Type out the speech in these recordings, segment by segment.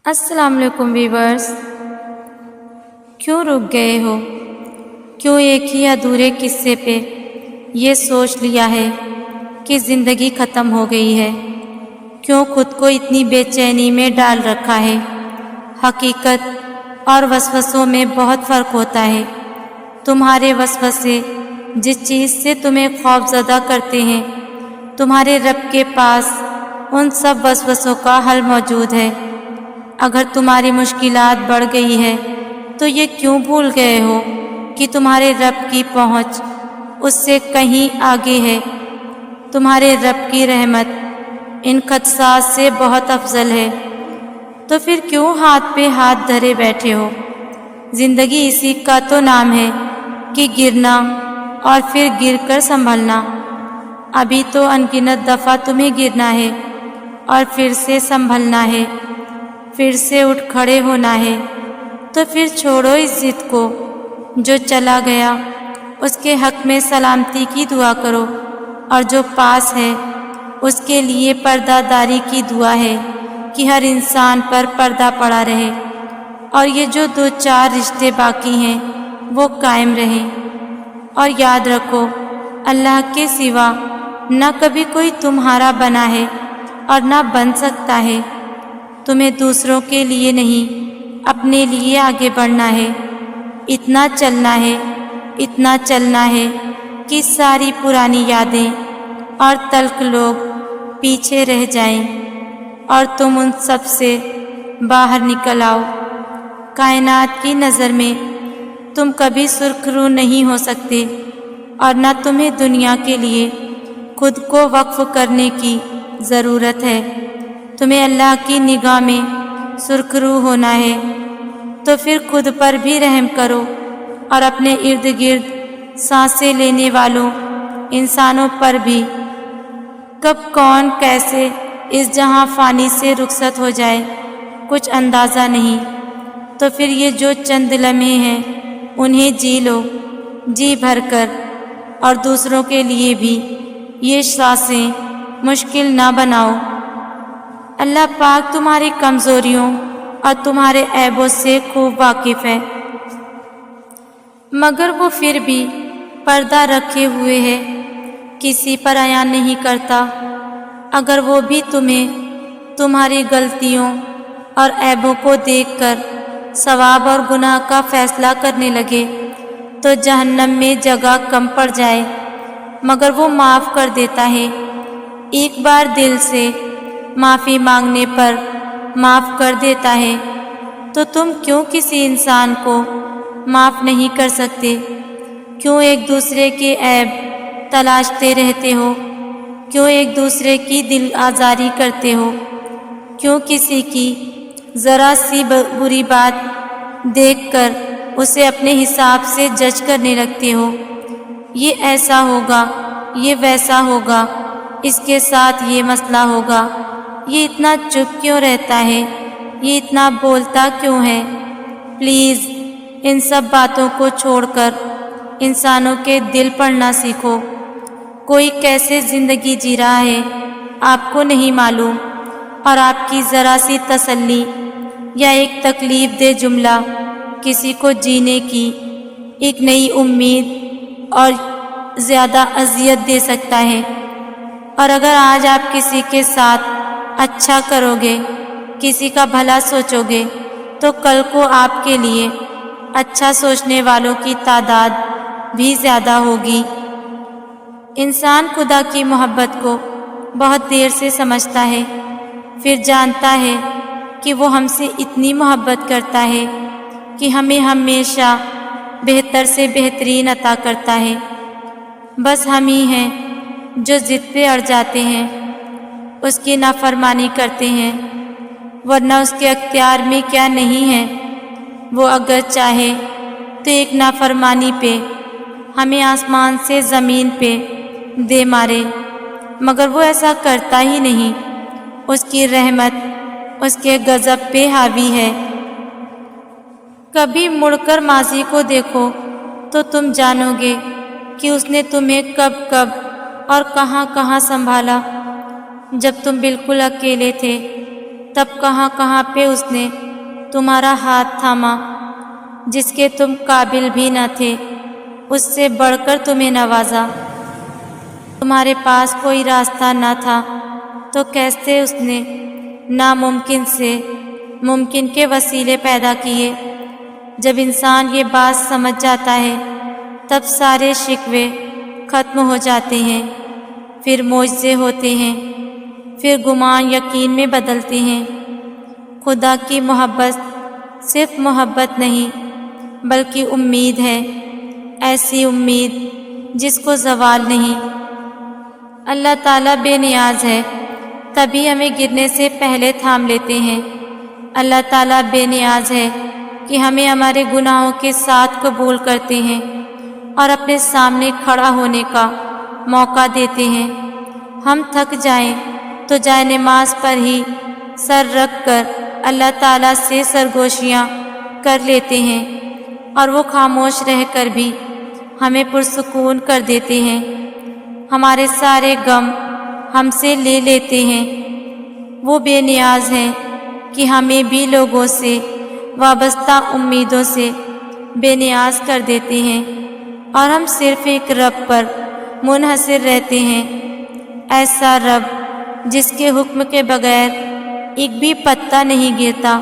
السلام علیکم ویورز، کیوں رک گئے ہو؟ کیوں ایک ہی ادھورے قصے پہ یہ سوچ لیا ہے کہ زندگی ختم ہو گئی ہے؟ کیوں خود کو اتنی بے چینی میں ڈال رکھا ہے؟ حقیقت اور وسوسوں میں بہت فرق ہوتا ہے۔ تمہارے وسوسے جس چیز سے تمہیں خوف زدہ کرتے ہیں، تمہارے رب کے پاس ان سب وسوسوں کا حل موجود ہے۔ اگر تمہاری مشکلات بڑھ گئی ہے تو یہ کیوں بھول گئے ہو کہ تمہارے رب کی پہنچ اس سے کہیں آگے ہے۔ تمہارے رب کی رحمت ان خدشات سے بہت افضل ہے۔ تو پھر کیوں ہاتھ پہ ہاتھ دھرے بیٹھے ہو؟ زندگی اسی کا تو نام ہے کہ گرنا اور پھر گر کر سنبھلنا۔ ابھی تو انگنت دفعہ تمہیں گرنا ہے اور پھر سے سنبھلنا ہے، پھر سے اٹھ کھڑے ہونا ہے۔ تو پھر چھوڑو اس ضد کو، جو چلا گیا اس کے حق میں سلامتی کی دعا کرو، اور جو پاس ہے اس کے لیے پردہ داری کی دعا ہے کہ ہر انسان پر پردہ پڑا رہے، اور یہ جو دو چار رشتے باقی ہیں وہ قائم رہیں۔ اور یاد رکھو، اللہ کے سوا نہ کبھی کوئی تمہارا بنا ہے اور نہ بن سکتا ہے۔ تمہیں دوسروں کے لیے نہیں، اپنے لیے آگے بڑھنا ہے۔ اتنا چلنا ہے، اتنا چلنا ہے کہ ساری پرانی یادیں اور تلخ لوگ پیچھے رہ جائیں اور تم ان سب سے باہر نکل آؤ۔ کائنات کی نظر میں تم کبھی سرخ رو نہیں ہو سکتے، اور نہ تمہیں دنیا کے لیے خود کو وقف کرنے کی ضرورت ہے۔ تمہیں اللہ کی نگاہ میں سرخ رو ہونا ہے، تو پھر خود پر بھی رحم کرو اور اپنے ارد گرد سانسیں لینے والوں انسانوں پر بھی۔ کب کون کیسے اس جہاں فانی سے رخصت ہو جائے کچھ اندازہ نہیں۔ تو پھر یہ جو چند لمحے ہیں انہیں جی لو، جی بھر کر، اور دوسروں کے لیے بھی یہ سانسیں مشکل نہ بناؤ۔ اللہ پاک تمہاری کمزوریوں اور تمہارے عیبوں سے خوب واقف ہے، مگر وہ پھر بھی پردہ رکھے ہوئے ہے، کسی پر عیاں نہیں کرتا۔ اگر وہ بھی تمہیں تمہاری غلطیوں اور عیبوں کو دیکھ کر ثواب اور گناہ کا فیصلہ کرنے لگے تو جہنم میں جگہ کم پڑ جائے، مگر وہ معاف کر دیتا ہے۔ ایک بار دل سے معافی مانگنے پر معاف کر دیتا ہے، تو تم کیوں کسی انسان کو معاف نہیں کر سکتے؟ کیوں ایک دوسرے کے عیب تلاشتے رہتے ہو؟ کیوں ایک دوسرے کی دل آزاری کرتے ہو؟ کیوں کسی کی ذرا سی بری بات دیکھ کر اسے اپنے حساب سے جج کرنے لگتے ہو؟ یہ ایسا ہوگا، یہ ویسا ہوگا، اس کے ساتھ یہ مسئلہ ہوگا۔ یہ اتنا چپ کیوں رہتا ہے؟ یہ اتنا بولتا کیوں ہے؟ پلیز ان سب باتوں کو چھوڑ کر انسانوں کے دل پڑھنا سیکھو۔ کوئی کیسے زندگی جی رہا ہے آپ کو نہیں معلوم، اور آپ کی ذرا سی تسلی یا ایک تکلیف دہ جملہ کسی کو جینے کی ایک نئی امید اور زیادہ اذیت دے سکتا ہے۔ اور اگر آج آپ کسی کے ساتھ اچھا کرو گے، کسی کا بھلا سوچو گے، تو کل کو آپ کے لیے اچھا سوچنے والوں کی تعداد بھی زیادہ ہوگی۔ انسان خدا کی محبت کو بہت دیر سے سمجھتا ہے، پھر جانتا ہے کہ وہ ہم سے اتنی محبت کرتا ہے کہ ہمیں ہمیشہ بہتر سے بہترین عطا کرتا ہے۔ بس ہم ہی ہیں جو ضد پہ اڑ جاتے ہیں، اس کی نافرمانی کرتے ہیں، ورنہ اس کے اختیار میں کیا نہیں ہے۔ وہ اگر چاہے تو ایک نافرمانی پہ ہمیں آسمان سے زمین پہ دے مارے، مگر وہ ایسا کرتا ہی نہیں۔ اس کی رحمت اس کے غضب پہ حاوی ہے۔ کبھی مڑ کر ماضی کو دیکھو تو تم جانو گے کہ اس نے تمہیں کب کب اور کہاں کہاں سنبھالا۔ جب تم بالکل اکیلے تھے تب کہاں کہاں پہ اس نے تمہارا ہاتھ تھاما، جس کے تم قابل بھی نہ تھے، اس سے بڑھ کر تمہیں نوازا۔ تمہارے پاس کوئی راستہ نہ تھا تو کیسے اس نے ناممکن سے ممکن کے وسیلے پیدا کیے۔ جب انسان یہ بات سمجھ جاتا ہے تب سارے شکوے ختم ہو جاتے ہیں، پھر معجزے ہوتے ہیں، پھر گمان یقین میں بدلتے ہیں۔ خدا کی محبت صرف محبت نہیں بلکہ امید ہے، ایسی امید جس کو زوال نہیں۔ اللہ تعالیٰ بے نیاز ہے، تبھی ہمیں گرنے سے پہلے تھام لیتے ہیں۔ اللہ تعالیٰ بے نیاز ہے کہ ہمیں ہمارے گناہوں کے ساتھ قبول کرتے ہیں اور اپنے سامنے کھڑا ہونے کا موقع دیتے ہیں۔ ہم تھک جائیں تو جائے نماز پر ہی سر رکھ کر اللہ تعالیٰ سے سرگوشیاں کر لیتے ہیں، اور وہ خاموش رہ کر بھی ہمیں پرسکون کر دیتے ہیں۔ ہمارے سارے غم ہم سے لے لیتے ہیں۔ وہ بے نیاز ہیں کہ ہمیں بھی لوگوں سے وابستہ امیدوں سے بے نیاز کر دیتے ہیں، اور ہم صرف ایک رب پر منحصر رہتے ہیں، ایسا رب جس کے حکم کے بغیر ایک بھی پتا نہیں گرتا،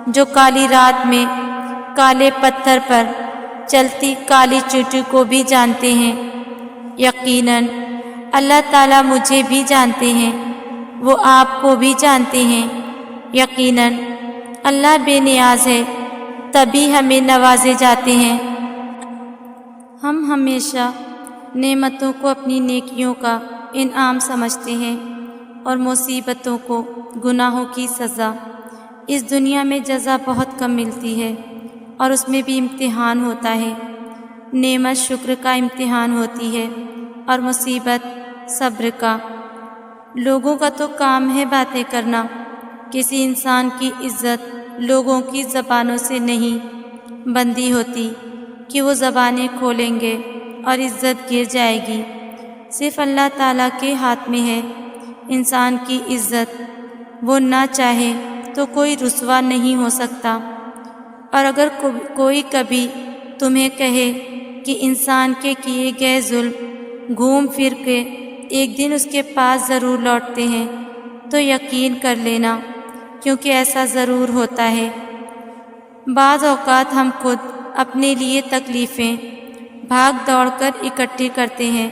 جو کالی رات میں کالے پتھر پر چلتی کالی چیونٹی کو بھی جانتے ہیں۔ یقیناً اللہ تعالیٰ مجھے بھی جانتے ہیں، وہ آپ کو بھی جانتے ہیں۔ یقیناً اللہ بے نیاز ہے، تبھی ہمیں نوازے جاتے ہیں۔ ہم ہمیشہ نعمتوں کو اپنی نیکیوں کا انعام سمجھتے ہیں اور مصیبتوں کو گناہوں کی سزا۔ اس دنیا میں جزا بہت کم ملتی ہے اور اس میں بھی امتحان ہوتا ہے۔ نعمت شکر کا امتحان ہوتی ہے اور مصیبت صبر کا۔ لوگوں کا تو کام ہے باتیں کرنا، کسی انسان کی عزت لوگوں کی زبانوں سے نہیں بندی ہوتی کہ وہ زبانیں کھولیں گے اور عزت گر جائے گی۔ صرف اللہ تعالیٰ کے ہاتھ میں ہے انسان کی عزت، وہ نہ چاہے تو کوئی رسوا نہیں ہو سکتا۔ اور اگر کوئی کبھی تمہیں کہے کہ انسان کے کیے گئے ظلم گھوم پھر کے ایک دن اس کے پاس ضرور لوٹتے ہیں تو یقین کر لینا، کیونکہ ایسا ضرور ہوتا ہے۔ بعض اوقات ہم خود اپنے لیے تکلیفیں بھاگ دوڑ کر اکٹھی کرتے ہیں،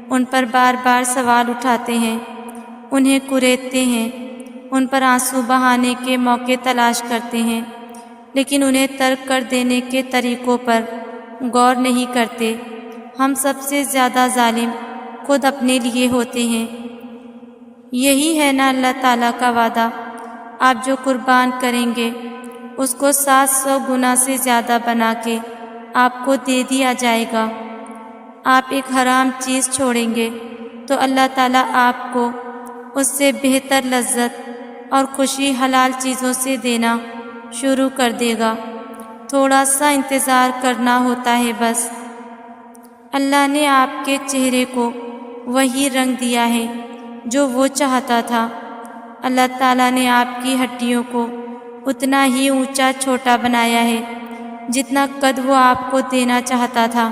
ان پر بار بار سوال اٹھاتے ہیں، انہیں کریدتے ہیں، ان پر آنسو بہانے کے موقع تلاش کرتے ہیں، لیکن انہیں ترک کر دینے کے طریقوں پر غور نہیں کرتے۔ ہم سب سے زیادہ ظالم خود اپنے لیے ہوتے ہیں۔ یہی ہے نا اللہ تعالیٰ کا وعدہ، آپ جو قربان کریں گے اس کو 700 گنا سے زیادہ بنا کے آپ کو دے دیا جائے گا۔ آپ ایک حرام چیز چھوڑیں گے تو اللہ تعالیٰ آپ کو اس سے بہتر لذت اور خوشی حلال چیزوں سے دینا شروع کر دے گا۔ تھوڑا سا انتظار کرنا ہوتا ہے بس۔ اللہ نے آپ کے چہرے کو وہی رنگ دیا ہے جو وہ چاہتا تھا۔ اللہ تعالیٰ نے آپ کی ہڈیوں کو اتنا ہی اونچا چھوٹا بنایا ہے جتنا قد وہ آپ کو دینا چاہتا تھا۔